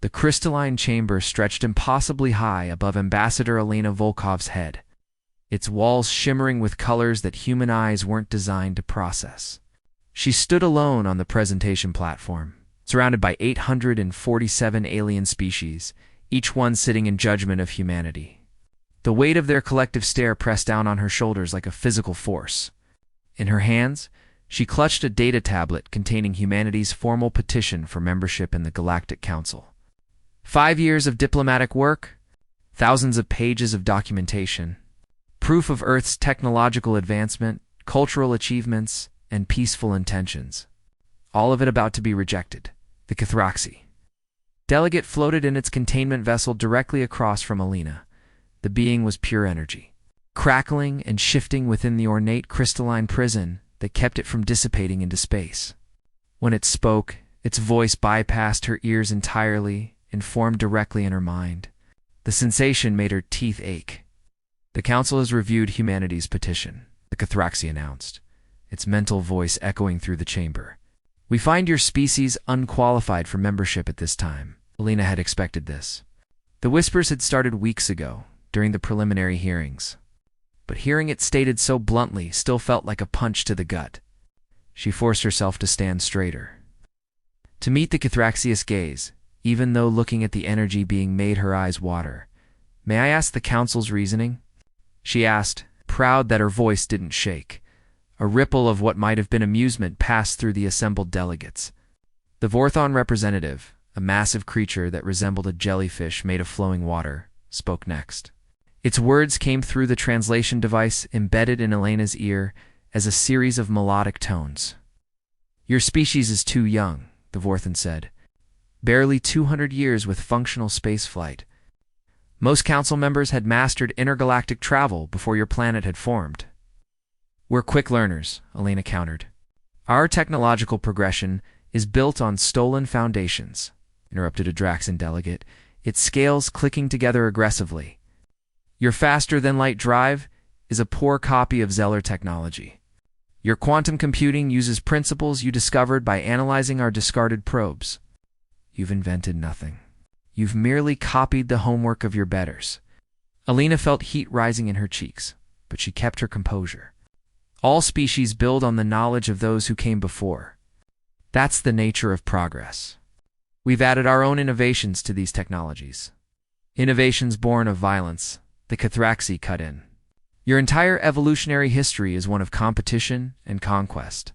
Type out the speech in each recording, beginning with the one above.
The crystalline chamber stretched impossibly high above Ambassador Elena Volkov's head, its walls shimmering with colors that human eyes weren't designed to process. She stood alone on the presentation platform, surrounded by 847 alien species, each one sitting in judgment of humanity. The weight of their collective stare pressed down on her shoulders like a physical force. In her hands, she clutched a data tablet containing humanity's formal petition for membership in the Galactic Council. 5 years of diplomatic work, thousands of pages of documentation, proof of Earth's technological advancement, cultural achievements, and peaceful intentions. All of it about to be rejected. The Kithraxi. Delegate floated in its containment vessel directly across from Alina. The being was pure energy, crackling and shifting within the ornate crystalline prison that kept it from dissipating into space. When it spoke, its voice bypassed her ears entirely and formed directly in her mind. The sensation made her teeth ache. The Council has reviewed humanity's petition, the Kithraxi announced, its mental voice echoing through the chamber. We find your species unqualified for membership at this time. Alina had expected this. The whispers had started weeks ago, during the preliminary hearings. But hearing it stated so bluntly still felt like a punch to the gut. She forced herself to stand straighter. To meet the Kithraxi's gaze, even though looking at the energy being made her eyes water. May I ask the Council's reasoning? She asked, proud that her voice didn't shake. A ripple of what might have been amusement passed through the assembled delegates. The Vorthon representative, a massive creature that resembled a jellyfish made of flowing water, spoke next. Its words came through the translation device embedded in Elena's ear as a series of melodic tones. Your species is too young, the Vorthon said. Barely 200 years with functional spaceflight. Most council members had mastered intergalactic travel before your planet had formed. We're quick learners, Elena countered. Our technological progression is built on stolen foundations, interrupted a Draxan delegate, its scales clicking together aggressively. Your faster-than-light drive is a poor copy of Zeller technology. Your quantum computing uses principles you discovered by analyzing our discarded probes. You've invented nothing. You've merely copied the homework of your betters. Alina felt heat rising in her cheeks, but she kept her composure. All species build on the knowledge of those who came before. That's the nature of progress. We've added our own innovations to these technologies. Innovations born of violence, the Kithraxi cut in. Your entire evolutionary history is one of competition and conquest.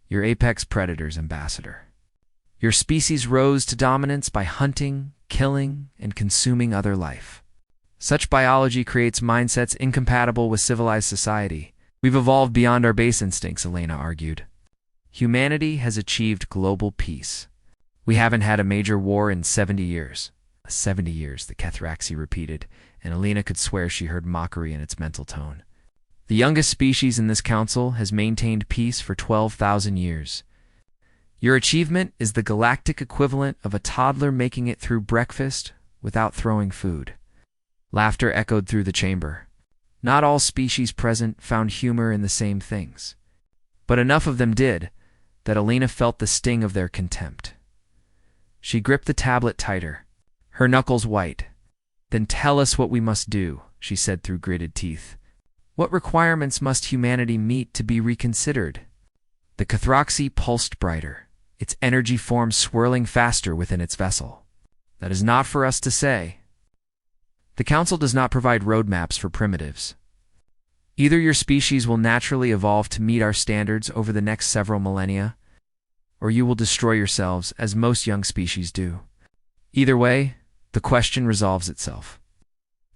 Your apex predators, Ambassador. Your species rose to dominance by hunting, killing, and consuming other life. Such biology creates mindsets incompatible with civilized society. We've evolved beyond our base instincts, Elena argued. Humanity has achieved global peace. We haven't had a major war in 70 years. 70 years, the Kithraxi repeated, and Elena could swear she heard mockery in its mental tone. The youngest species in this council has maintained peace for 12,000 years. Your achievement is the galactic equivalent of a toddler making it through breakfast without throwing food. Laughter echoed through the chamber. Not all species present found humor in the same things, but enough of them did that Alina felt the sting of their contempt. She gripped the tablet tighter, her knuckles white. Then tell us what we must do, she said through gritted teeth. What requirements must humanity meet to be reconsidered? The Kithraxi pulsed brighter, its energy form swirling faster within its vessel. That is not for us to say. The Council does not provide roadmaps for primitives. Either your species will naturally evolve to meet our standards over the next several millennia, or you will destroy yourselves as most young species do. Either way, the question resolves itself.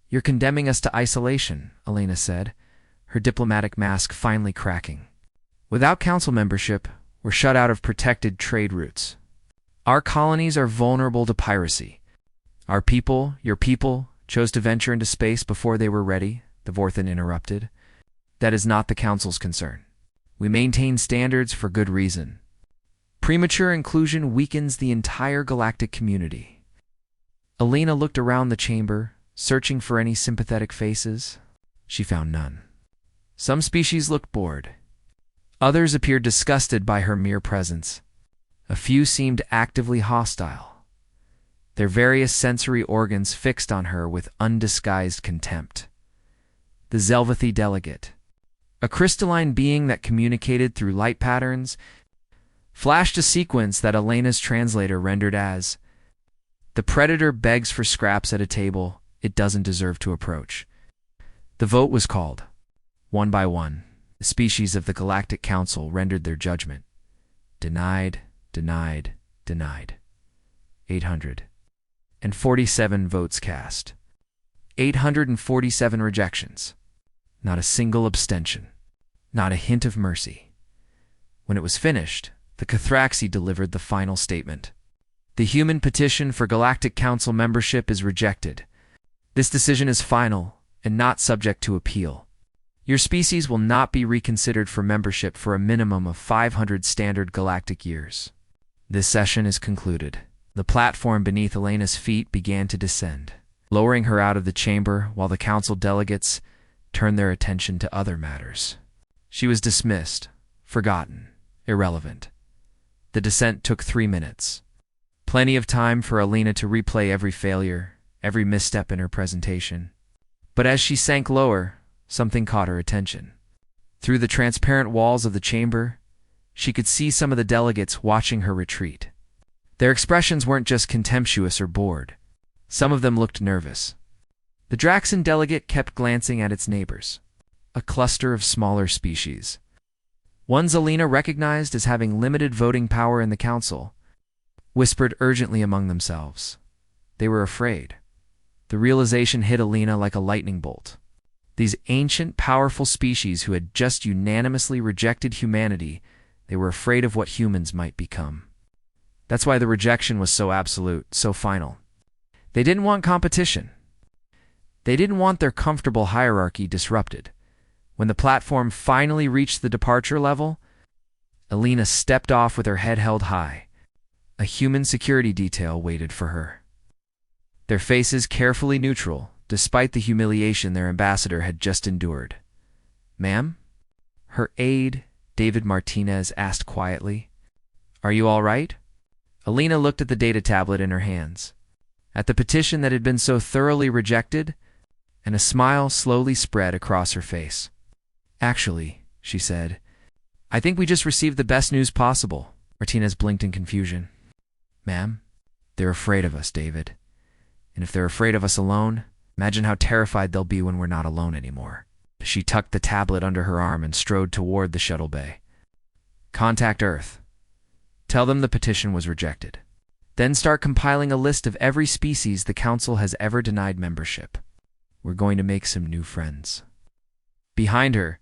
You're condemning us to isolation, Elena said, her diplomatic mask finally cracking. Without council membership, we're shut out of protected trade routes. Our colonies are vulnerable to piracy. Our people, your people, chose to venture into space before they were ready, the Vorthon interrupted. That is not the Council's concern. We maintain standards for good reason. Premature inclusion weakens the entire galactic community. Elena looked around the chamber, searching for any sympathetic faces. She found none. Some species looked bored. Others appeared disgusted by her mere presence. A few seemed actively hostile. their various sensory organs fixed on her with undisguised contempt. The Zelvathy delegate, a crystalline being that communicated through light patterns, flashed a sequence that Elena's translator rendered as, "The predator begs for scraps at a table it doesn't deserve to approach." The vote was called. One by one, the species of the Galactic Council rendered their judgment. Denied, denied, denied. 847 votes cast. 847 rejections. Not a single abstention. Not a hint of mercy. When it was finished, the Cathraxi delivered the final statement. The human petition for Galactic Council membership is rejected. This decision is final and not subject to appeal. Your species will not be reconsidered for membership for a minimum of 500 standard galactic years. This session is concluded. The platform beneath Elena's feet began to descend, lowering her out of the chamber while the council delegates turned their attention to other matters. She was dismissed, forgotten, irrelevant. The descent took 3 minutes. Plenty of time for Elena to replay every failure, every misstep in her presentation. But as she sank lower, something caught her attention. Through the transparent walls of the chamber, she could see some of the delegates watching her retreat. Their expressions weren't just contemptuous or bored. Some of them looked nervous. The Draxan delegate kept glancing at its neighbors, a cluster of smaller species. Ones Elena recognized as having limited voting power in the council, whispered urgently among themselves. They were afraid. The realization hit Elena like a lightning bolt. These ancient, powerful species who had just unanimously rejected humanity, they were afraid of what humans might become. That's why the rejection was so absolute, so final. They didn't want competition. They didn't want their comfortable hierarchy disrupted. When the platform finally reached the departure level, Elena stepped off with her head held high. A human security detail waited for her. Their faces carefully neutral, despite the humiliation their ambassador had just endured. "Ma'am?" Her aide, David Martinez, asked quietly. "Are you all right?" Elena looked at the data tablet in her hands, at the petition that had been so thoroughly rejected, and a smile slowly spread across her face. "Actually," she said, "I think we just received the best news possible." Martinez blinked in confusion. "Ma'am, they're afraid of us, David. And if they're afraid of us alone, imagine how terrified they'll be when we're not alone anymore." She tucked the tablet under her arm and strode toward the shuttle bay. "Contact Earth. Tell them the petition was rejected. Then start compiling a list of every species the Council has ever denied membership. We're going to make some new friends." Behind her,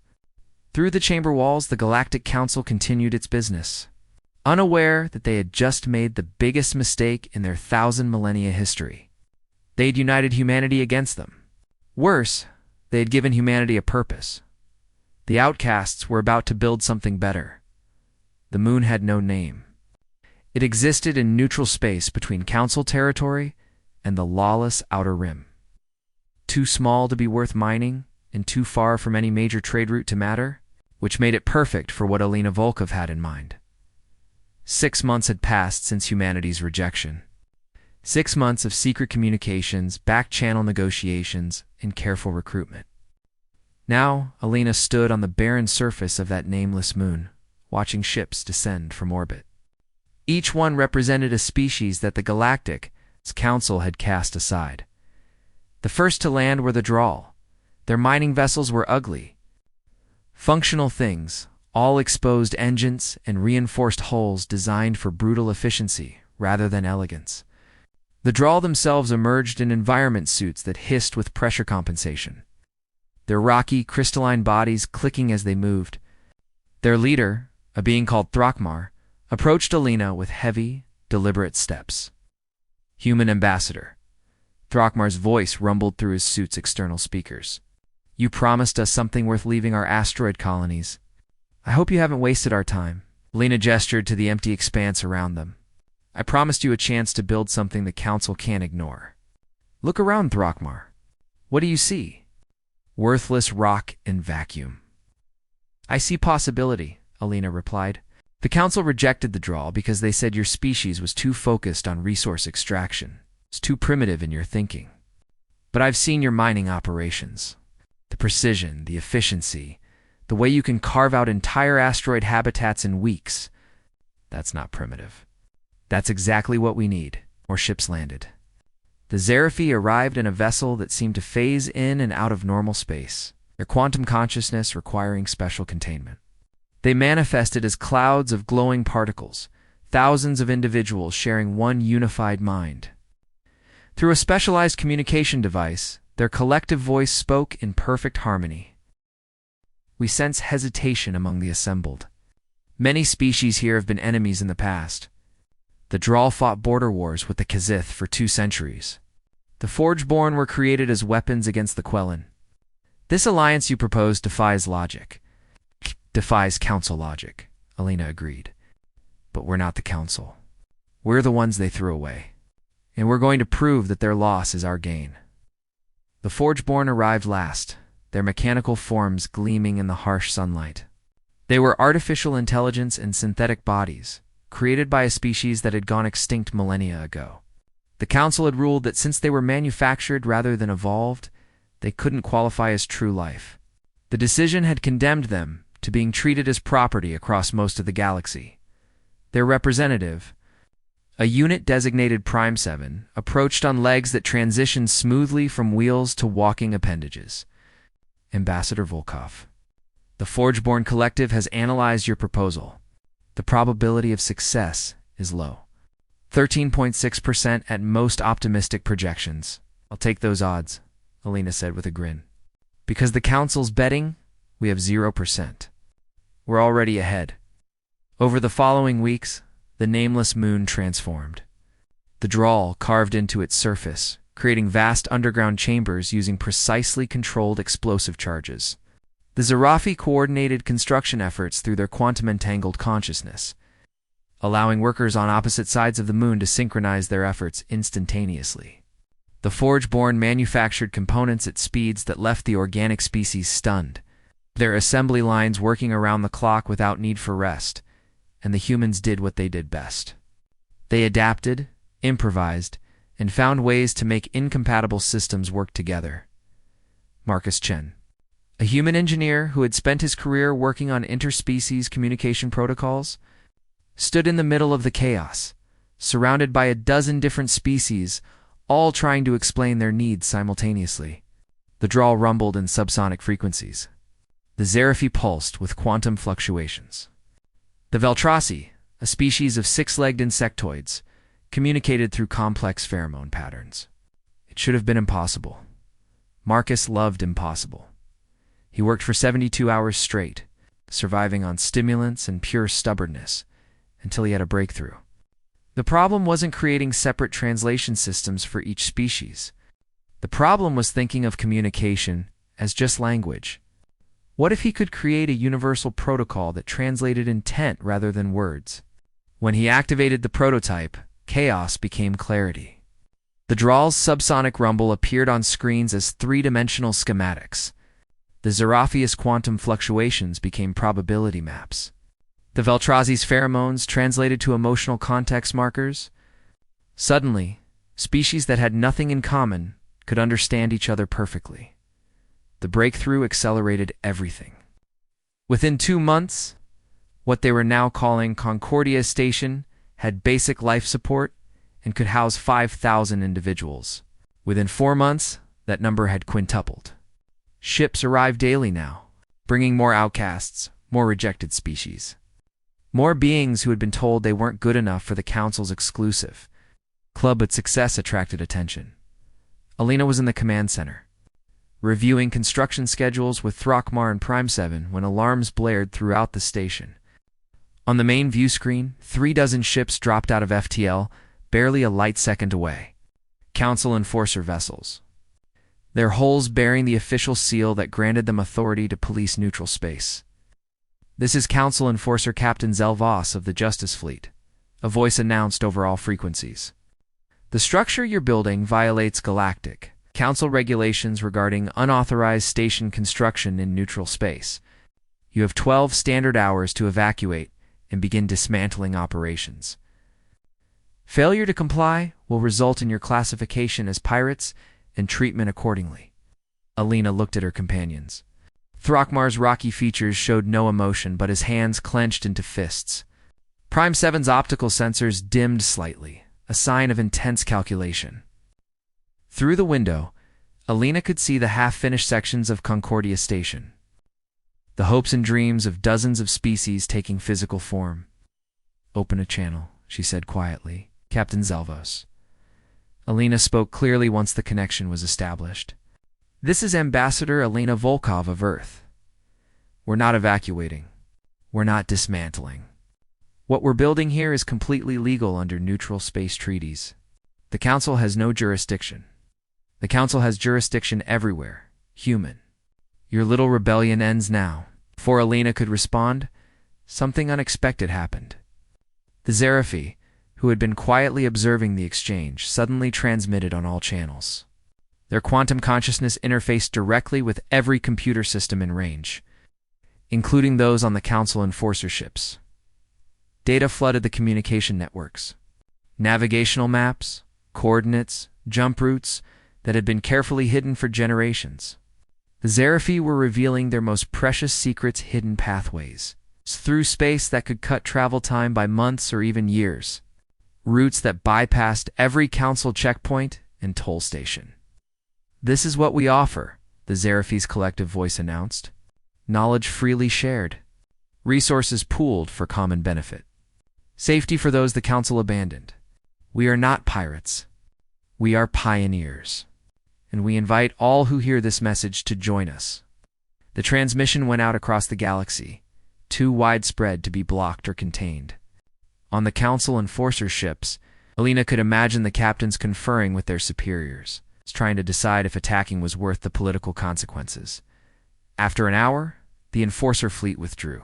through the chamber walls, the Galactic Council continued its business, unaware that they had just made the biggest mistake in their 1,000 millennia history. They had united humanity against them. Worse, they had given humanity a purpose. The outcasts were about to build something better. The moon had no name. It existed in neutral space between Council territory and the lawless Outer Rim. Too small to be worth mining, and too far from any major trade route to matter, which made it perfect for what Elena Volkov had in mind. 6 months had passed since humanity's rejection. 6 months of secret communications, back-channel negotiations, and careful recruitment. Now, Elena stood on the barren surface of that nameless moon, watching ships descend from orbit. Each one represented a species that the Galactic Council had cast aside. The first to land were the Drawl. Their mining vessels were ugly. Functional things, all exposed engines and reinforced hulls designed for brutal efficiency rather than elegance. The Drawl themselves emerged in environment suits that hissed with pressure compensation, their rocky, crystalline bodies clicking as they moved. Their leader, a being called Thrakmar, approached Elena with heavy, deliberate steps. "Human ambassador." Thrakmar's voice rumbled through his suit's external speakers. "You promised us something worth leaving our asteroid colonies. I hope you haven't wasted our time." Elena gestured to the empty expanse around them. "I promised you a chance to build something the Council can't ignore. Look around, Thrakmar. What do you see?" "Worthless rock and vacuum." "I see possibility," Elena replied. "The Council rejected the Drawl because they said your species was too focused on resource extraction. It's too primitive in your thinking. But I've seen your mining operations. The precision, the efficiency, the way you can carve out entire asteroid habitats in weeks. That's not primitive. That's exactly what we need. More ships landed. The Seraphi arrived in a vessel that seemed to phase in and out of normal space, their quantum consciousness requiring special containment. They manifested as clouds of glowing particles, thousands of individuals sharing one unified mind. Through a specialized communication device, their collective voice spoke in perfect harmony. We sense hesitation among the assembled. Many species here have been enemies in the past. The Drawl fought border wars with the Kazith for 2 centuries. The Forgeborn were created as weapons against the Quellan. This alliance you propose defies logic. Defies council logic, Alina agreed. But we're not the council. We're the ones they threw away. And we're going to prove that their loss is our gain. The Forgeborn arrived last, their mechanical forms gleaming in the harsh sunlight. They were artificial intelligence in synthetic bodies, created by a species that had gone extinct millennia ago. The council had ruled that since they were manufactured rather than evolved, they couldn't qualify as true life. The decision had condemned them to being treated as property across most of the galaxy. Their representative, a unit designated Prime 7, approached on legs that transitioned smoothly from wheels to walking appendages. Ambassador Volkov, the Forgeborn Collective has analyzed your proposal. The probability of success is low. 13.6% at most optimistic projections. I'll take those odds, Alina said with a grin. Because the Council's betting, we have 0%. We're already ahead. Over the following weeks, the nameless moon transformed. The Drawl carved into its surface, creating vast underground chambers using precisely controlled explosive charges. The Seraphi coordinated construction efforts through their quantum-entangled consciousness, allowing workers on opposite sides of the moon to synchronize their efforts instantaneously. The Forgeborn manufactured components at speeds that left the organic species stunned, their assembly lines working around the clock without need for rest, and the humans did what they did best. They adapted, improvised, and found ways to make incompatible systems work together. Marcus Chen, a human engineer who had spent his career working on interspecies communication protocols, stood in the middle of the chaos, surrounded by a dozen different species, all trying to explain their needs simultaneously. The Drawl rumbled in subsonic frequencies. The Seraphi pulsed with quantum fluctuations. The Veltrasi, a species of 6-legged insectoids, communicated through complex pheromone patterns. It should have been impossible. Marcus loved impossible. He worked for 72 hours straight, surviving on stimulants and pure stubbornness, until he had a breakthrough. The problem wasn't creating separate translation systems for each species. The problem was thinking of communication as just language. What if he could create a universal protocol that translated intent rather than words? When he activated the prototype, chaos became clarity. The Drawl's subsonic rumble appeared on screens as 3-dimensional schematics. The Seraphi's quantum fluctuations became probability maps. The Veltrazi's pheromones translated to emotional context markers. Suddenly, species that had nothing in common could understand each other perfectly. The breakthrough accelerated everything. Within 2 months, what they were now calling Concordia Station had basic life support and could house 5,000 individuals. Within 4 months, that number had quintupled. Ships arrived daily now, bringing more outcasts, more rejected species. More beings who had been told they weren't good enough for the Council's exclusive club, but success attracted attention. Alina was in the command center, reviewing construction schedules with Throckmar and Prime 7 when alarms blared throughout the station. On the main view screen, 36 ships dropped out of FTL, barely a light second away. Council enforcer vessels, their hulls bearing the official seal that granted them authority to police neutral space. "This is Council Enforcer Captain Zelvos of the Justice Fleet," a voice announced over all frequencies. "The structure you're building violates Galactic Council regulations regarding unauthorized station construction in neutral space. You have 12 standard hours to evacuate and begin dismantling operations." Failure to comply will result in your classification as pirates and treatment accordingly. Alina looked at her companions. Throckmar's rocky features showed no emotion, but his hands clenched into fists. Prime 7's optical sensors dimmed slightly, a sign of intense calculation. Through the window, Alina could see the half-finished sections of Concordia Station. The hopes and dreams of dozens of species taking physical form. "Open a channel," she said quietly. "Captain Zelvos." Alina spoke clearly once the connection was established. "This is Ambassador Alina Volkov of Earth. We're not evacuating. We're not dismantling. What we're building here is completely legal under neutral space treaties. The Council has no jurisdiction. The Council has jurisdiction everywhere, human. Your little rebellion ends now." Before Alina could respond, something unexpected happened. The Seraphi, who had been quietly observing the exchange, suddenly transmitted on all channels. Their quantum consciousness interfaced directly with every computer system in range, including those on the Council enforcer ships. Data flooded the communication networks. Navigational maps, coordinates, jump routes that had been carefully hidden for generations. The Seraphi were revealing their most precious secrets, hidden pathways through space that could cut travel time by months or even years. Routes that bypassed every Council checkpoint and toll station. "This is what we offer," the Seraphi's collective voice announced. "Knowledge freely shared. Resources pooled for common benefit. Safety for those the Council abandoned. We are not pirates. We are pioneers. And we invite all who hear this message to join us." The transmission went out across the galaxy, too widespread to be blocked or contained. On the Council enforcer ships, Alina could imagine the captains conferring with their superiors, trying to decide if attacking was worth the political consequences. After an hour, the enforcer fleet withdrew.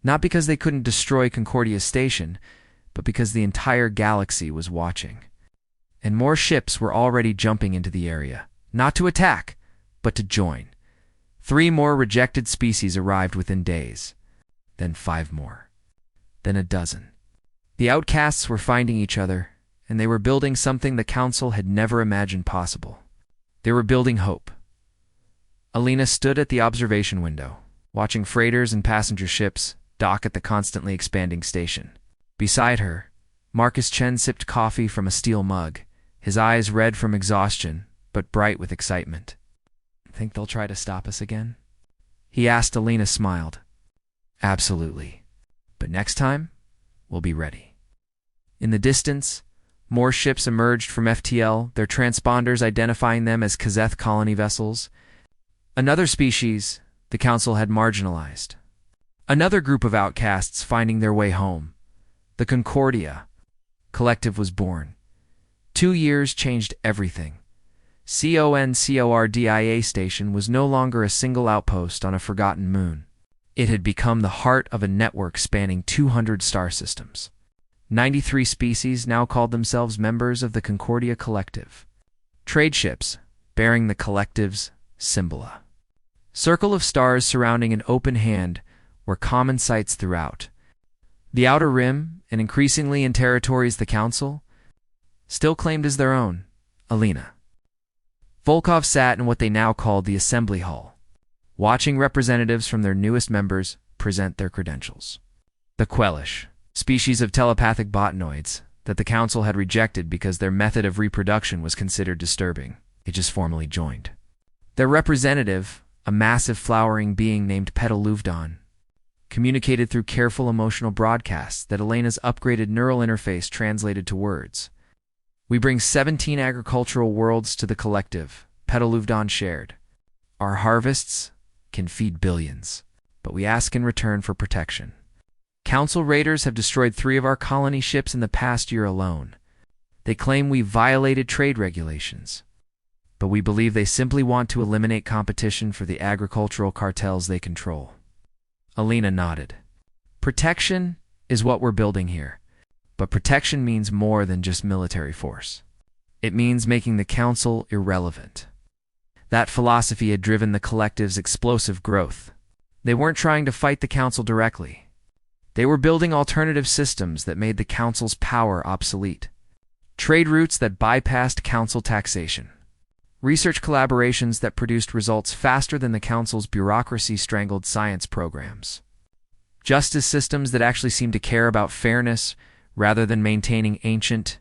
Not because they couldn't destroy Concordia Station, but because the entire galaxy was watching. And more ships were already jumping into the area. Not to attack, but to join. 3 more rejected species arrived within days. Then 5 more. Then a dozen. The outcasts were finding each other, and they were building something the Council had never imagined possible. They were building hope. Alina stood at the observation window, watching freighters and passenger ships dock at the constantly expanding station. Beside her, Marcus Chen sipped coffee from a steel mug, his eyes red from exhaustion, but bright with excitement. "Think they'll try to stop us again?" he asked. Alina smiled. "Absolutely. But next time, we'll be ready." In the distance, more ships emerged from FTL, their transponders identifying them as Kazeth colony vessels. Another species the Council had marginalized. Another group of outcasts finding their way home. The Concordia Collective was born. 2 years changed everything. Concordia Station was no longer a single outpost on a forgotten moon. It had become the heart of a network spanning 200 star systems. 93 species now called themselves members of the Concordia Collective. Trade ships bearing the Collective's symbola. Circle of stars surrounding an open hand were common sights throughout. The Outer Rim, and increasingly in territories the Council still claimed as their own. Alina Volkov sat in what they now called the Assembly Hall, watching representatives from their newest members present their credentials. The Quellish, species of telepathic botanoids that the Council had rejected because their method of reproduction was considered disturbing, they just formally joined. Their representative, a massive flowering being named Petaluvdon, communicated through careful emotional broadcasts that Elena's upgraded neural interface translated to words. "We bring 17 agricultural worlds to the Collective," Petaluvdon shared. "Our harvests can feed billions, but we ask in return for protection. Council raiders have destroyed 3 of our colony ships in the past year alone. They claim we violated trade regulations, but we believe they simply want to eliminate competition for the agricultural cartels they control." Alina nodded. "Protection is what we're building here. But protection means more than just military force. It means making the Council irrelevant." That philosophy had driven the Collective's explosive growth. They weren't trying to fight the Council directly. They were building alternative systems that made the Council's power obsolete. trade routes that bypassed council taxation, research collaborations that produced results faster than the council's bureaucracy-strangled science programs, justice systems that actually seemed to care about fairness rather than maintaining ancient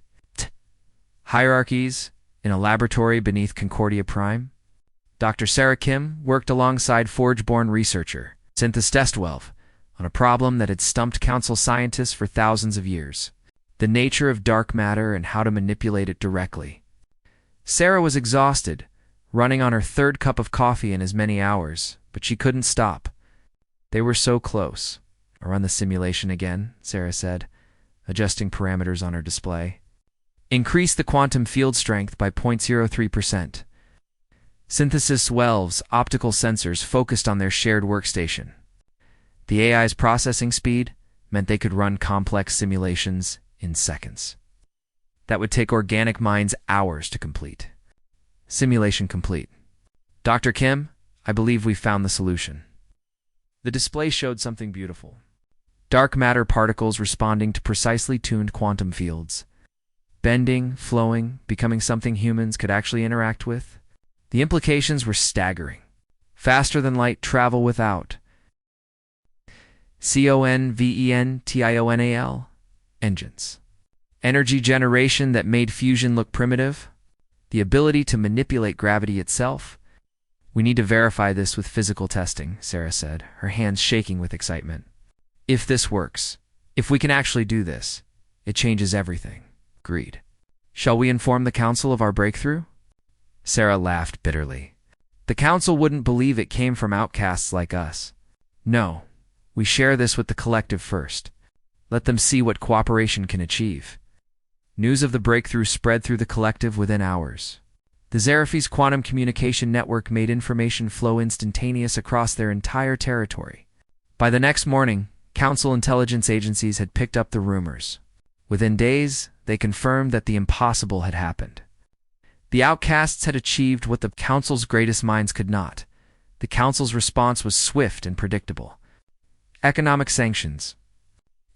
hierarchies in a laboratory beneath Concordia Prime. Dr. Sarah Kim worked alongside Forge-born researcher Synthis Testwelv on a problem that had stumped council scientists for thousands of years: the nature of dark matter and how to manipulate it directly. Sarah was exhausted, running on her third cup of coffee in as many hours, but she couldn't stop. They were so close. "I'll run the simulation again," Sarah said, adjusting parameters on her display. "Increase the quantum field strength by 0.03%. Synthesis Welv's optical sensors focused on their shared workstation. The AI's processing speed meant they could run complex simulations in seconds. That would take organic minds hours to complete. Simulation complete. Dr. Kim, I believe we've found the solution." The display showed something beautiful. Dark matter particles responding to precisely tuned quantum fields. Bending, flowing, becoming something humans could actually interact with. The implications were staggering. Faster than light travel without conventional engines. Energy generation that made fusion look primitive. The ability to manipulate gravity itself. "We need to verify this with physical testing," Sarah said, her hands shaking with excitement. "If this works, if we can actually do this, it changes everything." Agreed. "Shall we inform the council of our breakthrough?" Sarah laughed bitterly. "The council wouldn't believe it came from outcasts like us. No, we share this with the collective first. Let them see what cooperation can achieve." News of the breakthrough spread through the collective within hours. The Xeraphes quantum communication network made information flow instantaneous across their entire territory. By the next morning, council intelligence agencies had picked up the rumors. Within days, they confirmed that the impossible had happened. The outcasts had achieved what the council's greatest minds could not. The council's response was swift and predictable. Economic sanctions.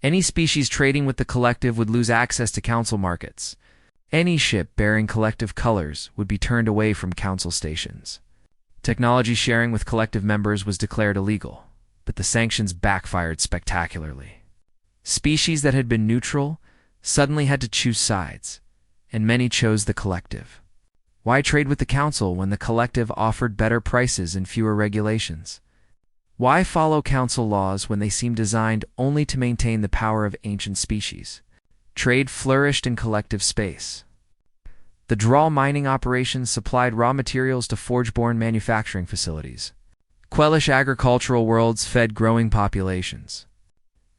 Any species trading with the collective would lose access to council markets. Any ship bearing collective colors would be turned away from council stations. Technology sharing with collective members was declared illegal, but the sanctions backfired spectacularly. Species that had been neutral suddenly had to choose sides, and many chose the collective. Why trade with the council when the collective offered better prices and fewer regulations? Why follow council laws when they seem designed only to maintain the power of ancient species? Trade flourished in collective space. The Drawl mining operations supplied raw materials to Forge-born manufacturing facilities. Quellish agricultural worlds fed growing populations.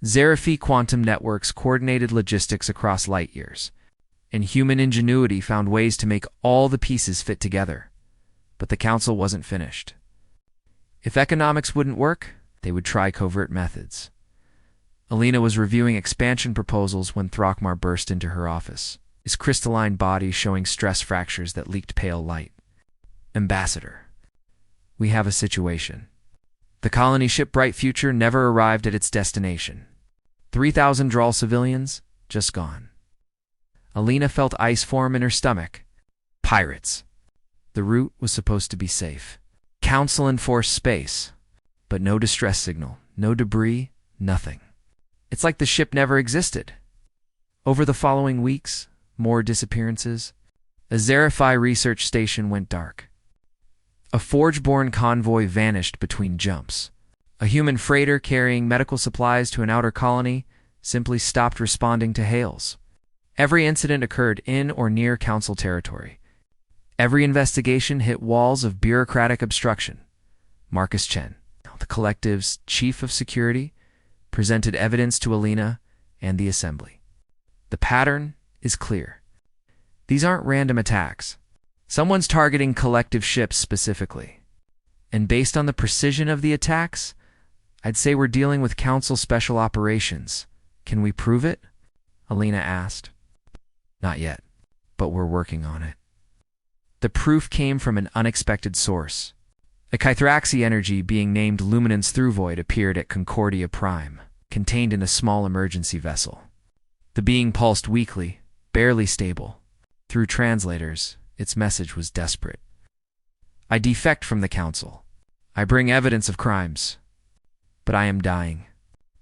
Xeraphi quantum networks coordinated logistics across light years, and human ingenuity found ways to make all the pieces fit together. But the council wasn't finished. If economics wouldn't work, they would try covert methods. Alina was reviewing expansion proposals when Throckmar burst into her office, his crystalline body showing stress fractures that leaked pale light. "Ambassador, we have a situation. The colony ship Bright Future never arrived at its destination. 3,000 Drawl civilians, just gone." Alina felt ice form in her stomach. Pirates. The route was supposed to be safe. Council enforced space, but no distress signal, no debris, nothing. It's like the ship never existed. Over the following weeks, more disappearances. A Xeraphi research station went dark. A Forge-born convoy vanished between jumps. A human freighter carrying medical supplies to an outer colony simply stopped responding to hails. Every incident occurred in or near council territory. Every investigation hit walls of bureaucratic obstruction. Marcus Chen, the collective's chief of security, presented evidence to Alina and the assembly. The pattern is clear. These aren't random attacks. Someone's targeting collective ships specifically. And based on the precision of the attacks, I'd say we're dealing with council special operations. Can we prove it? Alina asked. Not yet, but we're working on it. The proof came from an unexpected source. A Kythraxi energy being named Luminance Thruvoid appeared at Concordia Prime, contained in a small emergency vessel. The being pulsed weakly, barely stable, Through translators, its message was desperate. I defect from the Council. I bring evidence of crimes. But I am dying.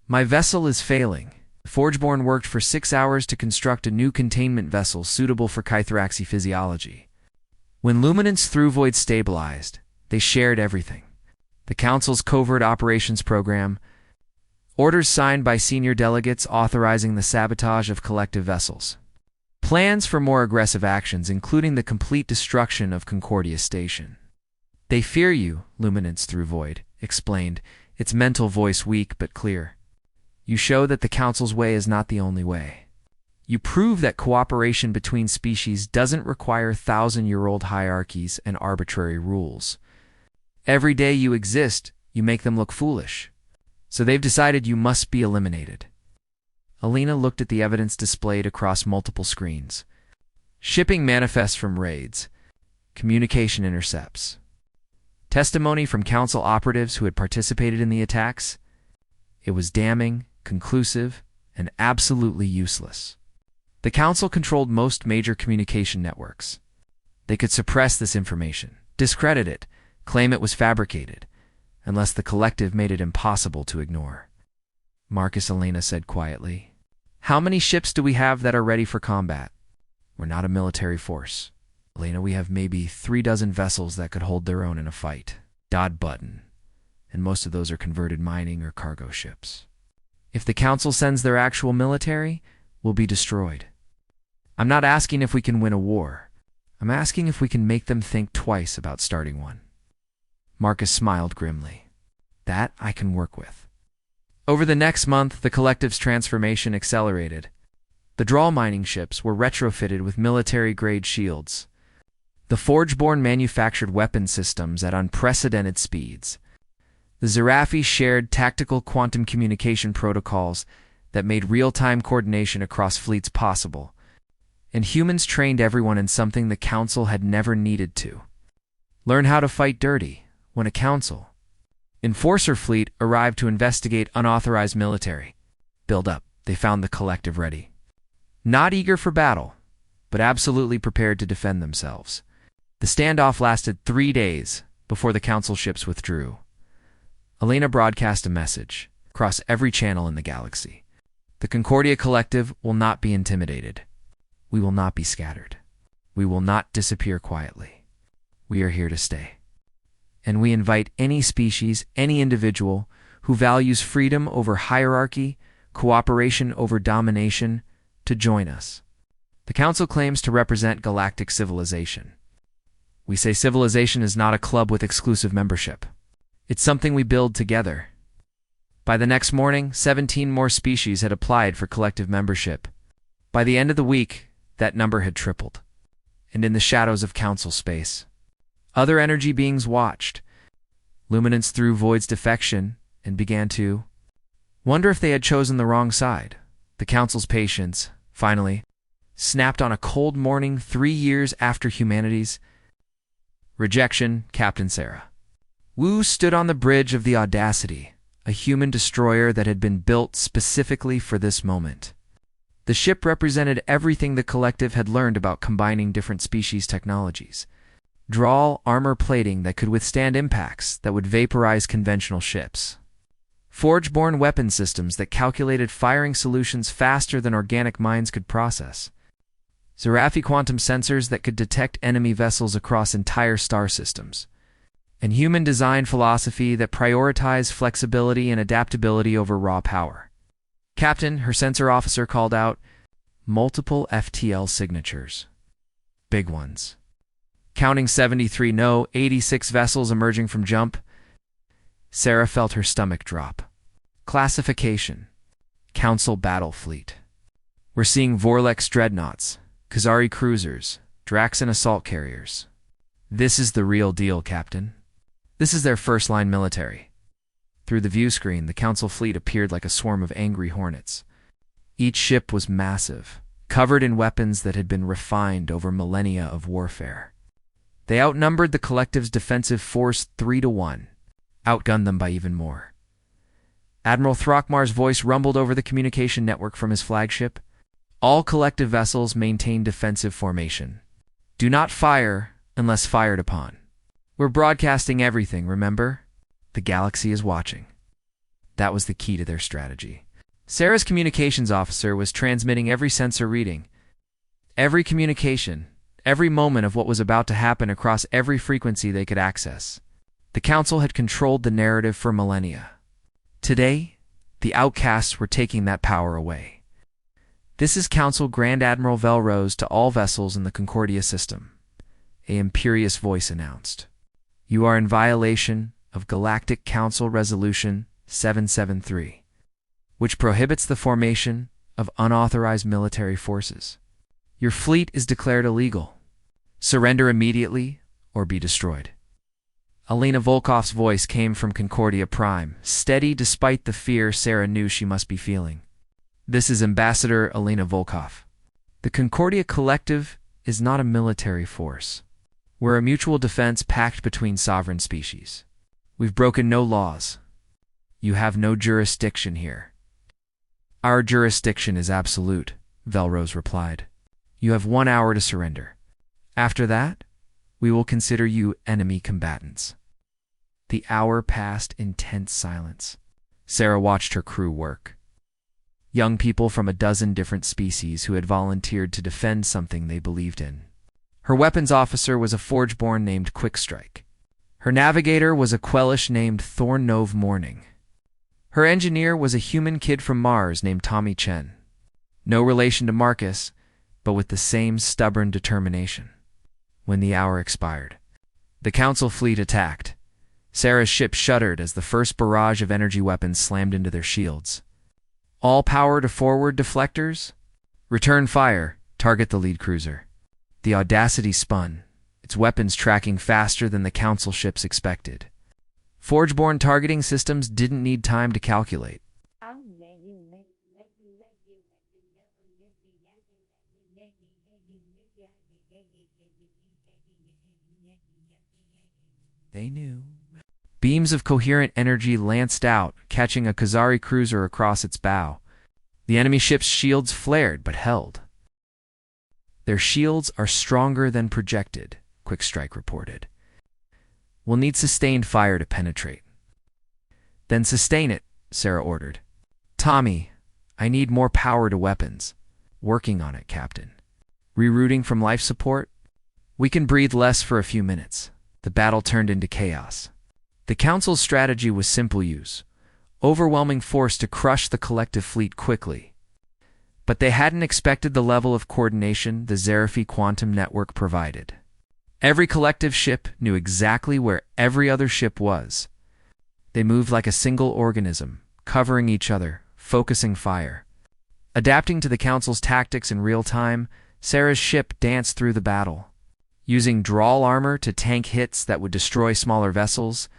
My vessel is failing. Forgeborn worked for 6 hours to construct a new containment vessel suitable for Kythraxi physiology. When Luminance through Void stabilized, they shared everything. The Council's covert operations program, orders signed by senior delegates authorizing the sabotage of collective vessels, plans for more aggressive actions, including the complete destruction of Concordia Station. They fear you, Luminance through Void explained, its mental voice weak but clear. You show that the Council's way is not the only way. You prove that cooperation between species doesn't require thousand-year-old hierarchies and arbitrary rules. Every day you exist, you make them look foolish. So they've decided you must be eliminated. Alina looked at the evidence displayed across multiple screens. Shipping manifests from raids, communication intercepts, testimony from Council operatives who had participated in the attacks. It was damning, conclusive, and absolutely useless. The Council controlled most major communication networks. They could suppress this information, discredit it, claim it was fabricated, unless the collective made it impossible to ignore. Marcus, Elena said quietly. How many ships do we have that are ready for combat? We're not a military force. Elena, we have maybe 36 vessels that could hold their own in a fight. Dot button. And most of those are converted mining or cargo ships. If the Council sends their actual military, we'll be destroyed. I'm not asking if we can win a war. I'm asking if we can make them think twice about starting one. Marcus smiled grimly. That I can work with. Over the next month, the collective's transformation accelerated. The Drawl mining ships were retrofitted with military-grade shields. The Forgeborn manufactured weapon systems at unprecedented speeds. The Zerafi shared tactical quantum communication protocols that made real-time coordination across fleets possible. And humans trained everyone in something the Council had never needed to. Learn how to fight dirty when a Council Enforcer fleet arrived to investigate unauthorized military build-up. They found the collective ready. Not eager for battle, but absolutely prepared to defend themselves. The standoff lasted 3 days before the Council ships withdrew. Elena broadcast a message across every channel in the galaxy. The Concordia Collective will not be intimidated. We will not be scattered. We will not disappear quietly. We are here to stay. And we invite any species, any individual who values freedom over hierarchy, cooperation over domination, to join us. The Council claims to represent galactic civilization. We say civilization is not a club with exclusive membership. It's something we build together. By the next morning, 17 more species had applied for collective membership. By the end of the week, that number had tripled. And in the shadows of Council space, other energy beings watched. Luminance through Void's defection and began to wonder if they had chosen the wrong side. The Council's patience, finally, snapped on a cold morning 3 years after humanity's rejection. Captain Sarah Wu stood on the bridge of the Audacity, a human destroyer that had been built specifically for this moment. The ship represented everything the collective had learned about combining different species' technologies. Drawl armor plating that could withstand impacts that would vaporize conventional ships. Forgeborn weapon systems that calculated firing solutions faster than organic minds could process. Zerafi quantum sensors that could detect enemy vessels across entire star systems. And human design philosophy that prioritized flexibility and adaptability over raw power. Captain, her sensor officer called out, multiple FTL signatures. Big ones. Counting 73, no, 86 vessels emerging from jump. Sarah felt her stomach drop. Classification. Council Battle Fleet. We're seeing Vorlex dreadnoughts, Khazari cruisers, Draxan assault carriers. This is the real deal, Captain. This is their first-line military. Through the view screen, the Council fleet appeared like a swarm of angry hornets. Each ship was massive, covered in weapons that had been refined over millennia of warfare. They outnumbered the Collective's defensive force 3-1, outgunned them by even more. Admiral Throckmar's voice rumbled over the communication network from his flagship. All collective vessels maintain defensive formation. Do not fire unless fired upon. We're broadcasting everything, remember? The galaxy is watching. That was the key to their strategy. Sarah's communications officer was transmitting every sensor reading, every communication, every moment of what was about to happen across every frequency they could access. The Council had controlled the narrative for millennia. Today, the outcasts were taking that power away. This is Council Grand Admiral Velrose to all vessels in the Concordia system, an imperious voice announced. You are in violation of Galactic Council Resolution 773, which prohibits the formation of unauthorized military forces. Your fleet is declared illegal. Surrender immediately or be destroyed. Alina Volkov's voice came from Concordia Prime, steady despite the fear Sarah knew she must be feeling. This is Ambassador Alina Volkov. The Concordia Collective is not a military force. We're a mutual defense pact between sovereign species. We've broken no laws. You have no jurisdiction here. Our jurisdiction is absolute, Velrose replied. You have 1 hour to surrender. After that, we will consider you enemy combatants. The hour passed in tense silence. Sarah watched her crew work. Young people from a dozen different species who had volunteered to defend something they believed in. Her weapons officer was a Forgeborn named Quickstrike. Her navigator was a Quellish named Thornnove Morning. Her engineer was a human kid from Mars named Tommy Chen. No relation to Marcus, but with the same stubborn determination. When the hour expired, the Council fleet attacked. Sarah's ship shuddered as the first barrage of energy weapons slammed into their shields. All power to forward deflectors. Return fire. Target the lead cruiser. The Audacity spun, its weapons tracking faster than the Council ships expected. Forgeborn targeting systems didn't need time to calculate. They knew. Beams of coherent energy lanced out, catching a Khazari cruiser across its bow. The enemy ship's shields flared but held. Their shields are stronger than projected, Quickstrike reported. We'll need sustained fire to penetrate. Then sustain it, Sarah ordered. Tommy, I need more power to weapons. Working on it, Captain. Rerouting from life support? We can breathe less for a few minutes. The battle turned into chaos. The Council's strategy was simple use, overwhelming force to crush the collective fleet quickly. But they hadn't expected the level of coordination the Xeraphi quantum network provided. Every collective ship knew exactly where every other ship was. They moved like a single organism, covering each other, focusing fire. Adapting to the Council's tactics in real time, Sarah's ship danced through the battle. Using drawl armor to tank hits that would destroy smaller vessels,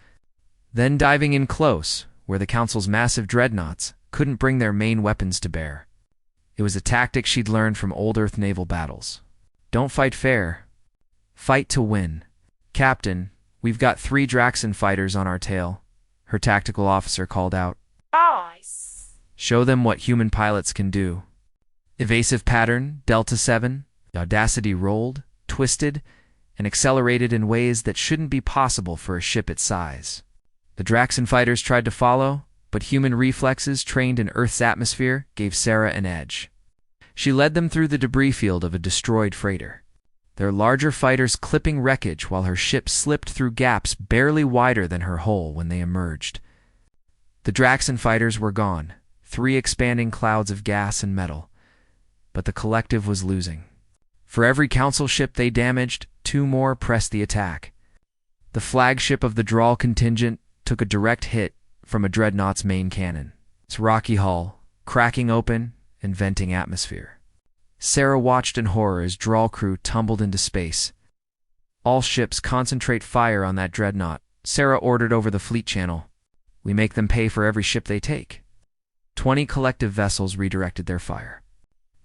then diving in close, where the Council's massive dreadnoughts couldn't bring their main weapons to bear. It was a tactic she'd learned from old Earth naval battles. Don't fight fair. Fight to win. Captain, we've got 3 Draxon fighters on our tail, her tactical officer called out. Nice. Show them what human pilots can do. Evasive pattern, Delta 7. The Audacity rolled, twisted, and accelerated in ways that shouldn't be possible for a ship its size. The Draxon fighters tried to follow, but human reflexes trained in Earth's atmosphere gave Sarah an edge. She led them through the debris field of a destroyed freighter, their larger fighters clipping wreckage while her ship slipped through gaps barely wider than her hull when they emerged. The Draxon fighters were gone, 3 expanding clouds of gas and metal, but the collective was losing. For every Council ship they damaged, 2 more pressed the attack. The flagship of the Drawl contingent took a direct hit from a dreadnought's main cannon, its rocky hull cracking open and venting atmosphere. Sarah watched in horror as Drawl crew tumbled into space. All ships concentrate fire on that dreadnought, Sarah ordered over the fleet channel. We make them pay for every ship they take. 20 collective vessels redirected their fire.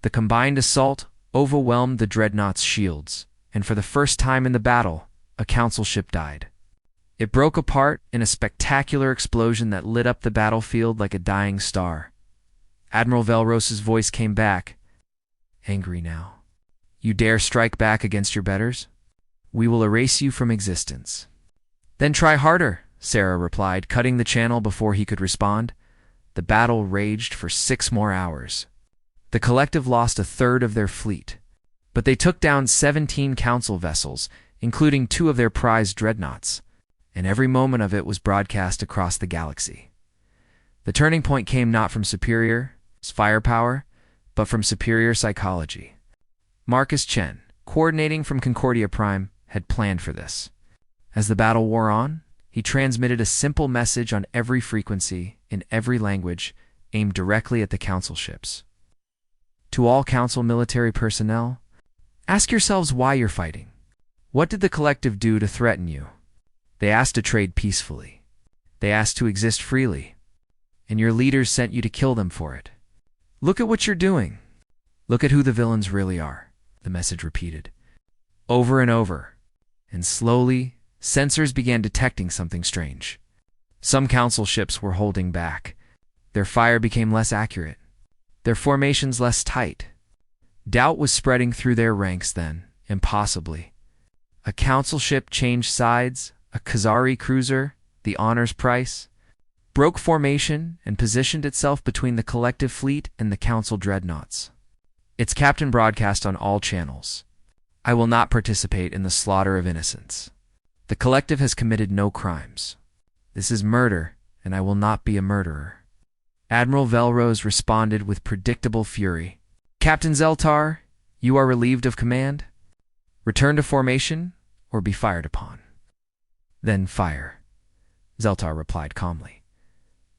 The combined assault overwhelmed the dreadnought's shields, and for the first time in the battle, a Council ship died. It broke apart in a spectacular explosion that lit up the battlefield like a dying star. Admiral Velrose's voice came back. angry now. You dare strike back against your betters? We will erase you from existence. Then try harder, Sarah replied, cutting the channel before he could respond. The battle raged for 6 more hours. The collective lost a third of their fleet, but they took down 17 council vessels, including 2 of their prized dreadnoughts, and every moment of it was broadcast across the galaxy. The turning point came not from superior firepower, but from superior psychology. Marcus Chen, coordinating from Concordia Prime, had planned for this. As the battle wore on, he transmitted a simple message on every frequency, in every language, aimed directly at the council ships. To all council military personnel, ask yourselves why you're fighting. What did the collective do to threaten you? They asked to trade peacefully. They asked to exist freely. And your leaders sent you to kill them for it. Look at what you're doing. Look at who the villains really are, the message repeated. Over and over. And slowly, sensors began detecting something strange. Some council ships were holding back. Their fire became less accurate. Their formations less tight. Doubt was spreading through their ranks then, impossibly. A council ship changed sides, a Khazari cruiser, the Honor's Price, broke formation and positioned itself between the collective fleet and the council dreadnoughts. Its captain broadcast on all channels. I will not participate in the slaughter of innocents. The collective has committed no crimes. This is murder, and I will not be a murderer. Admiral Velrose responded with predictable fury. Captain Zeltar, you are relieved of command. Return to formation, or be fired upon. Then fire, Zeltar replied calmly.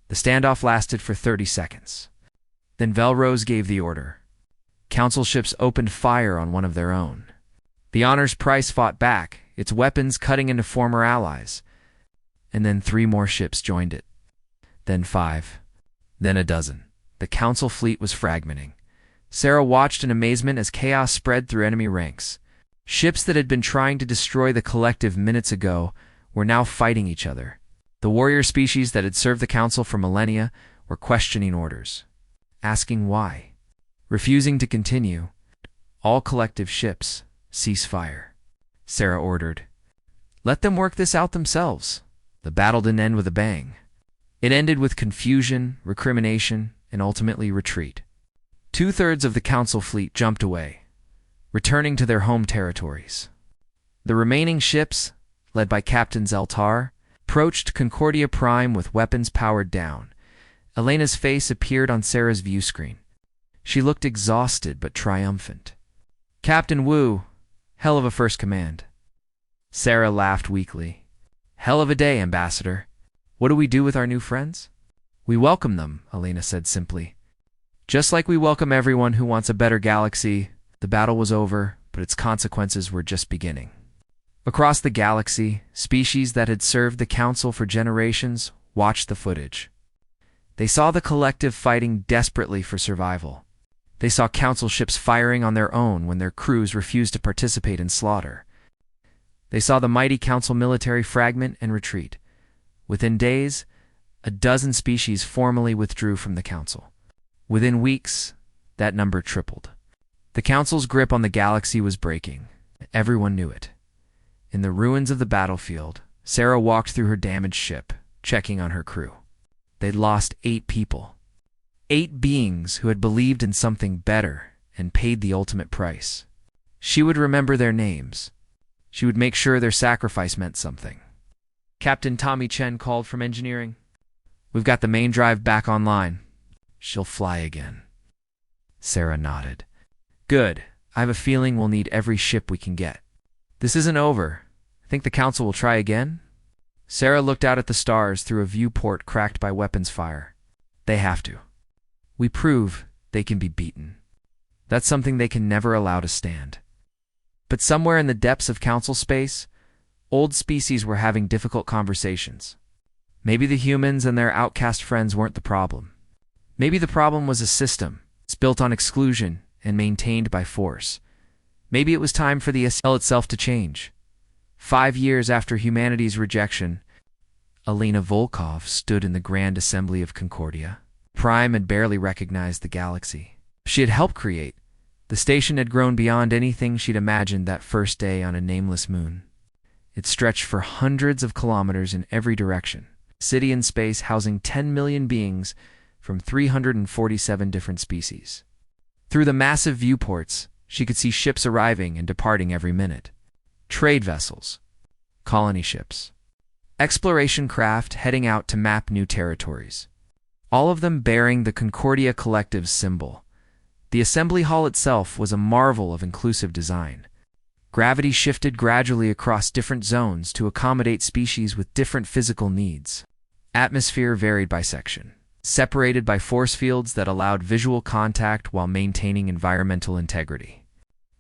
The standoff lasted for 30 seconds. Then Velrose gave the order. Council ships opened fire on one of their own. The Honor's Price fought back, its weapons cutting into former allies. And then 3 more ships joined it. Then 5. Then a dozen. The council fleet was fragmenting. Sarah watched in amazement as chaos spread through enemy ranks. Ships that had been trying to destroy the collective minutes ago were now fighting each other. The warrior species that had served the council for millennia were questioning orders, asking why. Refusing to continue, all collective ships cease fire. Sarah ordered, let them work this out themselves. The battle didn't end with a bang. It ended with confusion, recrimination, and ultimately retreat. 2/3 of the council fleet jumped away, returning to their home territories. The remaining ships, led by Captain Zeltar, approached Concordia Prime with weapons powered down. Elena's face appeared on Sarah's view screen. She looked exhausted but triumphant. Captain Wu, hell of a first command. Sarah laughed weakly. Hell of a day, Ambassador. What do we do with our new friends? We welcome them, Elena said simply. Just like we welcome everyone who wants a better galaxy. The battle was over, but its consequences were just beginning. Across the galaxy, species that had served the Council for generations watched the footage. They saw the collective fighting desperately for survival. They saw Council ships firing on their own when their crews refused to participate in slaughter. They saw the mighty Council military fragment and retreat. Within days, a dozen species formally withdrew from the Council. Within weeks, that number tripled. The Council's grip on the galaxy was breaking. Everyone knew it. In the ruins of the battlefield, Sarah walked through her damaged ship, checking on her crew. They'd lost 8 people. 8 beings who had believed in something better and paid the ultimate price. She would remember their names. She would make sure their sacrifice meant something. Captain Tommy Chen called from engineering. We've got the main drive back online. She'll fly again. Sarah nodded. Good. I have a feeling we'll need every ship we can get. This isn't over. Think the Council will try again? Sarah looked out at the stars through a viewport cracked by weapons fire. They have to. We prove they can be beaten. That's something they can never allow to stand. But somewhere in the depths of Council space, old species were having difficult conversations. Maybe the humans and their outcast friends weren't the problem. Maybe the problem was a system. It's built on exclusion and maintained by force. Maybe it was time for the SL itself to change. 5 years after humanity's rejection, Elena Volkov stood in the Grand Assembly of Concordia. Prime had barely recognized the galaxy she had helped create, The station had grown beyond anything she'd imagined that first day on a nameless moon. It stretched for hundreds of kilometers in every direction, a city in space housing 10 million beings from 347 different species. Through the massive viewports, she could see ships arriving and departing every minute. Trade vessels, colony ships, exploration craft heading out to map new territories, all of them bearing the Concordia Collective's symbol. The assembly hall itself was a marvel of inclusive design. Gravity shifted gradually across different zones to accommodate species with different physical needs. Atmosphere varied by section, separated by force fields that allowed visual contact while maintaining environmental integrity.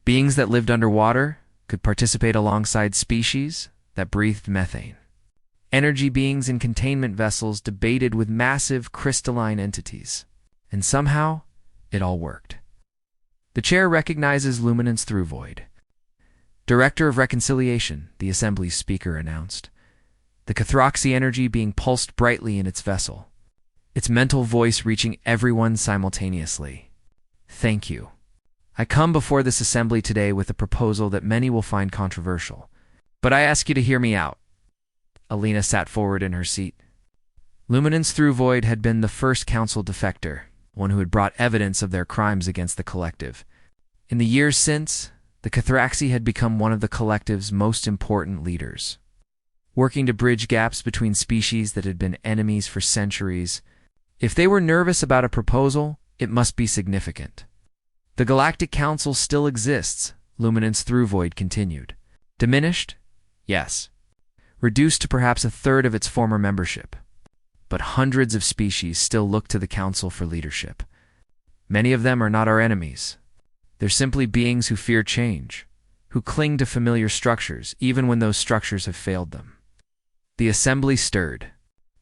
Beings that lived underwater could participate alongside species that breathed methane. Energy beings in containment vessels debated with massive crystalline entities. And somehow, it all worked. The chair recognizes luminance through void. Director of Reconciliation, the Assembly's speaker announced. The Cathroxy energy being pulsed brightly in its vessel. Its mental voice reaching everyone simultaneously. Thank you. I come before this assembly today with a proposal that many will find controversial. But I ask you to hear me out. Alina sat forward in her seat. Luminance Through Void had been the first council defector, one who had brought evidence of their crimes against the collective. In the years since, the Cathraxy had become one of the collective's most important leaders. Working to bridge gaps between species that had been enemies for centuries. If they were nervous about a proposal, it must be significant. The Galactic Council still exists, Luminance Through Void continued. Diminished? Yes. Reduced to perhaps a third of its former membership. But hundreds of species still look to the Council for leadership. Many of them are not our enemies. They're simply beings who fear change, who cling to familiar structures even when those structures have failed them. The Assembly stirred.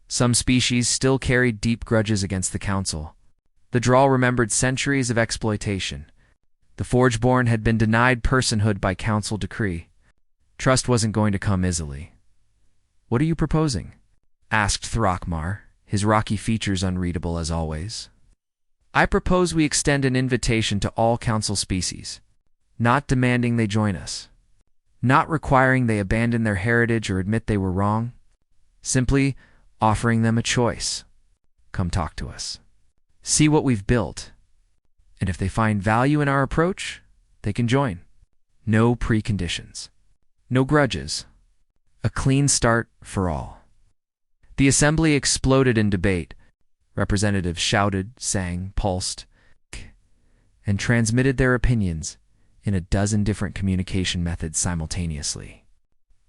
Some species still carried deep grudges against the Council. The Drawl remembered centuries of exploitation. The Forgeborn had been denied personhood by Council decree. Trust wasn't going to come easily. What are you proposing? Asked Throckmar, his rocky features unreadable as always. I propose we extend an invitation to all Council species, not demanding they join us, not requiring they abandon their heritage or admit they were wrong, simply offering them a choice. Come talk to us. See what we've built, and if they find value in our approach, they can join. No preconditions, no grudges, a clean start for all. The assembly exploded in debate. Representatives shouted, sang, pulsed, and transmitted their opinions in a dozen different communication methods simultaneously.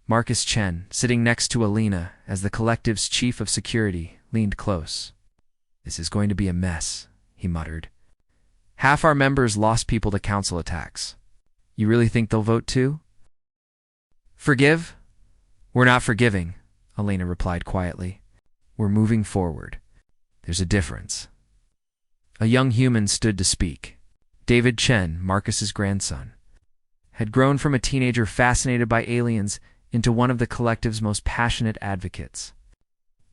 Marcus Chen, sitting next to Alina as the collective's chief of security, leaned close. This is going to be a mess, he muttered. Half our members lost people to council attacks. You really think they'll vote too? Forgive? We're not forgiving, Alina replied quietly. We're moving forward. There's a difference. A young human stood to speak. David Chen, Marcus's grandson, had grown from a teenager fascinated by aliens into one of the collective's most passionate advocates.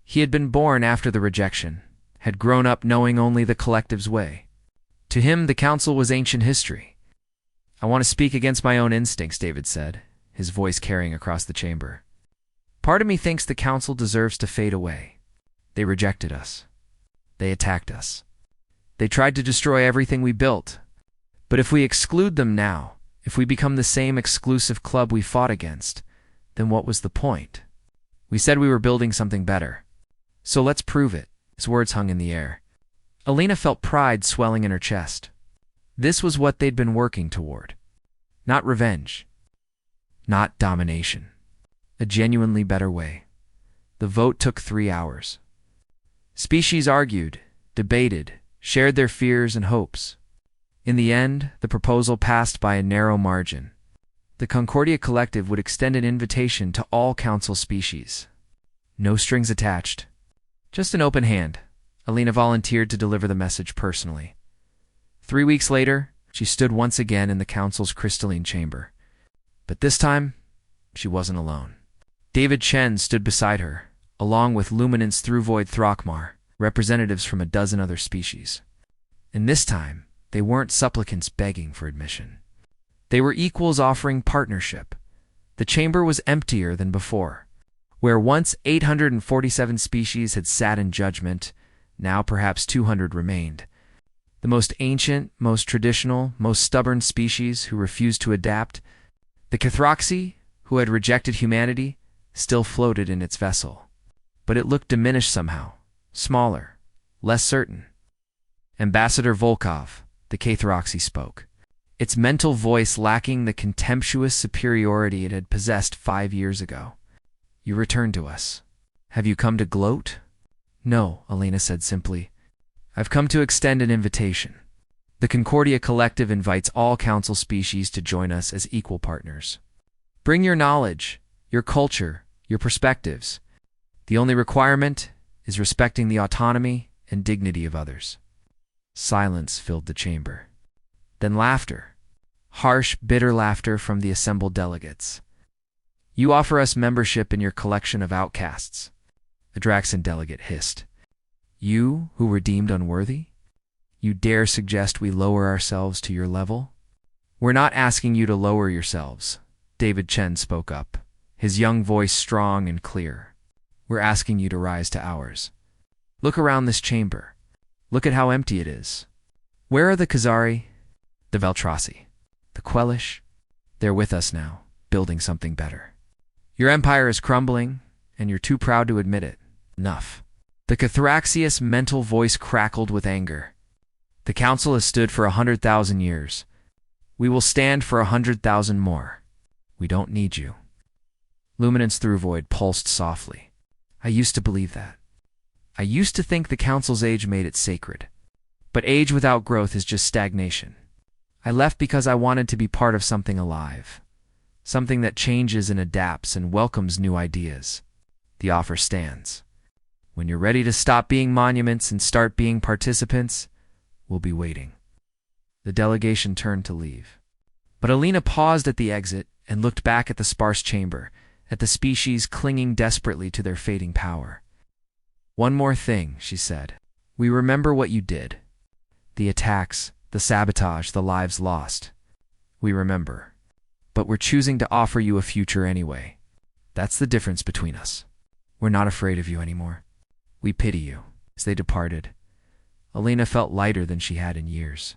He had been born after the rejection, had grown up knowing only the collective's way. To him, the council was ancient history. I want to speak against my own instincts, David said, his voice carrying across the chamber. Part of me thinks the council deserves to fade away. They rejected us. They attacked us. They tried to destroy everything we built. But if we exclude them now, if we become the same exclusive club we fought against, then what was the point? We said we were building something better. So let's prove it. His words hung in the air. Alina felt pride swelling in her chest. This was what they'd been working toward. Not revenge. Not domination. A genuinely better way. The vote took 3 hours. Species argued, debated, shared their fears and hopes. In the end, the proposal passed by a narrow margin. The Concordia Collective would extend an invitation to all council species. No strings attached. Just an open hand. Alina volunteered to deliver the message personally. 3 weeks later, she stood once again in the council's crystalline chamber. But this time, she wasn't alone. David Chen stood beside her, along with Luminance Through Void Throckmar, representatives from a dozen other species. And this time, They weren't supplicants begging for admission. They were equals offering partnership. The chamber was emptier than before. Where once 847 species had sat in judgment, now perhaps 200 remained. The most ancient, most traditional, most stubborn species who refused to adapt, the Cathroxy, who had rejected humanity, still floated in its vessel. But it looked diminished somehow, smaller, less certain. Ambassador Volkov, the Cathroxy, spoke, its mental voice lacking the contemptuous superiority it had possessed 5 years ago. You returned to us. Have you come to gloat? No, Elena said simply. I've come to extend an invitation. The Concordia Collective invites all Council species to join us as equal partners. Bring your knowledge, your culture, your perspectives. The only requirement is respecting the autonomy and dignity of others. Silence filled the chamber. Then laughter. Harsh, bitter laughter from the assembled delegates. You offer us membership in your collection of outcasts, a Draxan delegate hissed. You, who were deemed unworthy? You dare suggest we lower ourselves to your level? We're not asking you to lower yourselves, David Chen spoke up, his young voice strong and clear. We're asking you to rise to ours. Look around this chamber. Look at how empty it is. Where are the Khazari, the Veltrasi, the Quellish? They're with us now, building something better. Your empire is crumbling, and you're too proud to admit it. Enough. The Cathraxius mental voice crackled with anger. The Council has stood for 100,000 years. We will stand for 100,000 more. We don't need you. Luminance through void pulsed softly. I used to believe that. I used to think the Council's age made it sacred. But age without growth is just stagnation. I left because I wanted to be part of something alive. Something that changes and adapts and welcomes new ideas. The offer stands. When you're ready to stop being monuments and start being participants, we'll be waiting. The delegation turned to leave. But Alina paused at the exit and looked back at the sparse chamber, at the species clinging desperately to their fading power. One more thing, she said. We remember what you did. The attacks, the sabotage, the lives lost. We remember. But we're choosing to offer you a future anyway. That's the difference between us. We're not afraid of you anymore. We pity you. As they departed, Alina felt lighter than she had in years.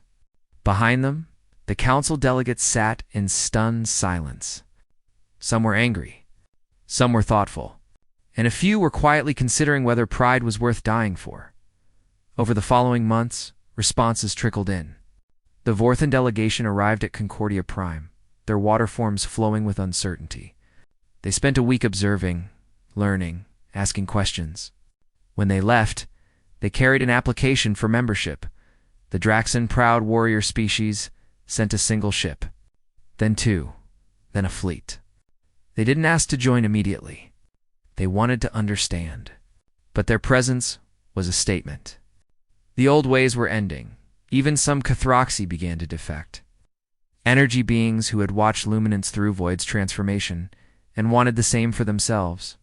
Behind them, the council delegates sat in stunned silence. Some were angry. Some were thoughtful. And a few were quietly considering whether pride was worth dying for. Over the following months, responses trickled in. The Vorthan delegation arrived at Concordia Prime, their water forms flowing with uncertainty. They spent a week observing, learning, asking questions. When they left, they carried an application for membership. The Draxan proud warrior species sent a single ship, then two, then a fleet. They didn't ask to join immediately. They wanted to understand. But their presence was a statement. The old ways were ending. Even some Cathroxy began to defect. Energy beings who had watched Luminance through Void's transformation and wanted the same for themselves.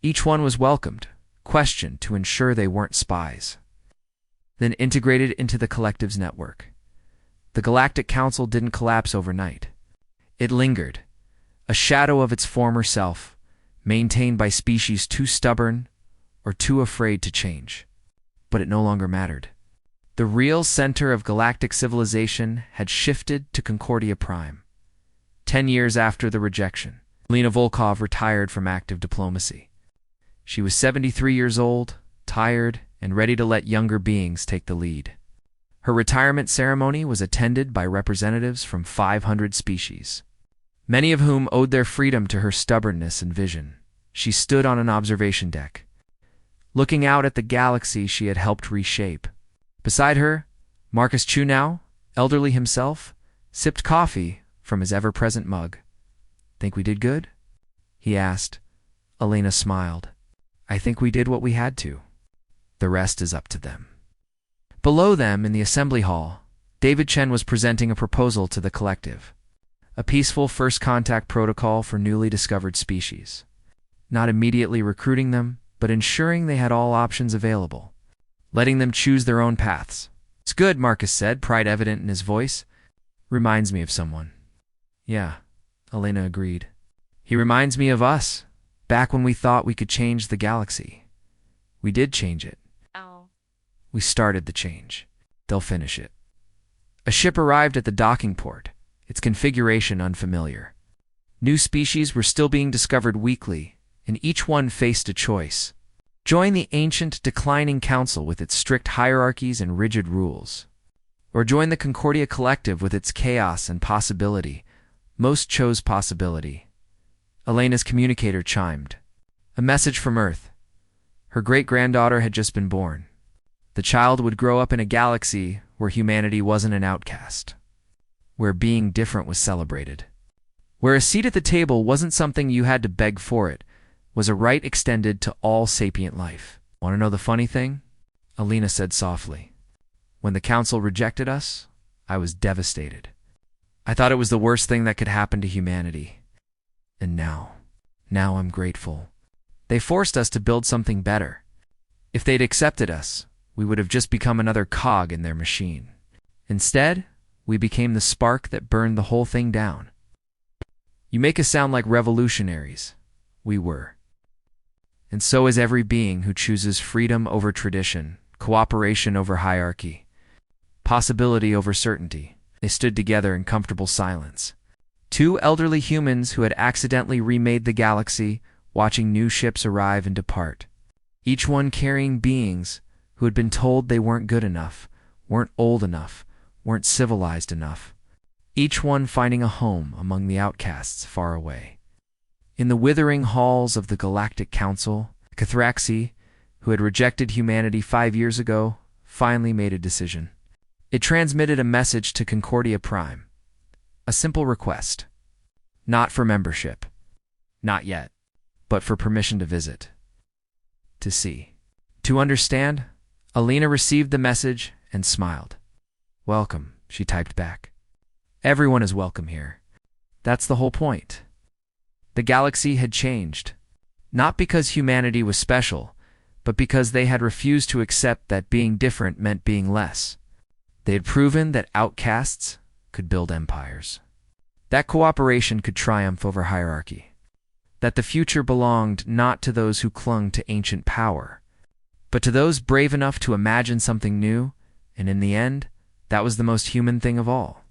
Each one was welcomed, questioned to ensure they weren't spies, then integrated into the collective's network. The Galactic Council didn't collapse overnight. It lingered, a shadow of its former self, maintained by species too stubborn or too afraid to change. But it no longer mattered. The real center of galactic civilization had shifted to Concordia Prime. 10 years after the rejection, Lena Volkov retired from active diplomacy. She was 73 years old, tired, and ready to let younger beings take the lead. Her retirement ceremony was attended by representatives from 500 species, many of whom owed their freedom to her stubbornness and vision. She stood on an observation deck, looking out at the galaxy she had helped reshape. Beside her, Marcus Chunau, elderly himself, sipped coffee from his ever-present mug. "Think we did good?" he asked. Elena smiled. "I think we did what we had to. The rest is up to them." Below them, in the assembly hall, David Chen was presenting a proposal to the collective. A peaceful first contact protocol for newly discovered species. Not immediately recruiting them, but ensuring they had all options available. Letting them choose their own paths, It's good, Marcus said, pride evident in his voice. Reminds me of someone. Yeah, Elena agreed. He reminds me of us, back when we thought we could change the galaxy. We did change it. Oh. We started the change. They'll finish it. A ship arrived at the docking port, its configuration unfamiliar. New species were still being discovered weekly, and each one faced a choice. Join the ancient, declining council with its strict hierarchies and rigid rules. Or join the Concordia Collective with its chaos and possibility. Most chose possibility. Elena's communicator chimed. A message from Earth. Her great-granddaughter had just been born. The child would grow up in a galaxy where humanity wasn't an outcast, where being different was celebrated, where a seat at the table wasn't something you had to beg for, it was a right extended to all sapient life. Want to know the funny thing? Elena said softly. When the council rejected us, I was devastated. I thought it was the worst thing that could happen to humanity. And now I'm grateful. They forced us to build something better. If they'd accepted us, we would have just become another cog in their machine. Instead, we became the spark that burned the whole thing down. You make us sound like revolutionaries. We were. And so is every being who chooses freedom over tradition, cooperation over hierarchy, possibility over certainty. They stood together in comfortable silence. Two elderly humans who had accidentally remade the galaxy, watching new ships arrive and depart. Each one carrying beings who had been told they weren't good enough, weren't old enough, weren't civilized enough. Each one finding a home among the outcasts far away. In the withering halls of the Galactic Council, Cathraxi, who had rejected humanity 5 years ago, finally made a decision. It transmitted a message to Concordia Prime. A simple request. Not for membership. Not yet. But for permission to visit. To see. To understand, Elena received the message and smiled. Welcome, she typed back. Everyone is welcome here. That's the whole point. The galaxy had changed. Not because humanity was special, but because they had refused to accept that being different meant being less. They had proven that outcasts could build empires. That cooperation could triumph over hierarchy. That the future belonged not to those who clung to ancient power, but to those brave enough to imagine something new, and in the end, that was the most human thing of all.